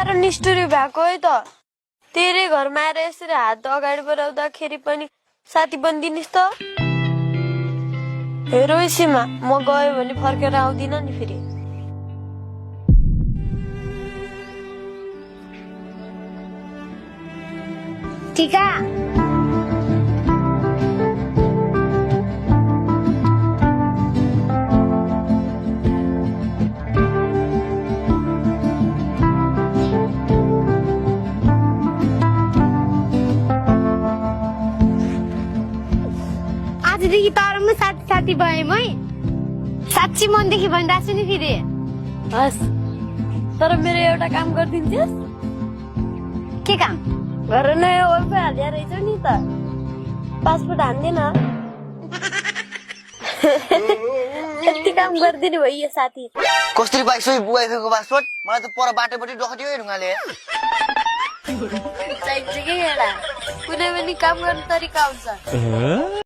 साह्रो निष्ठुरी भएको है त। तेरै घरमा आएर यसरी हात अगाडि बढाउँदाखेरि पनि साथी बनिदिनिस् त। हेरो सीमा, म गयो भने फर्केर आउँदिन नि फेरि। टिका आजदेखि तर म साथी साथी भएँ है। साँच्ची मनदेखि भनिरहेको छु नि फेरि। हस्, तर मेरो एउटा काम गरिदिन्छस्? के काम? घर नयाँ वाइफाई हालिया रहेछ नि त, पासपोर्ट हान्दैन। यति काम गरिदिनु भयो साथी। कसरी पाइसो वाइफाईको पासपोर्ट? मलाई त पर बाटोपट्टि डखटियो ढुङ्गाले। चाहिन्छ कि एउटा कुनै पनि काम गर्ने तरिका हुन्छ।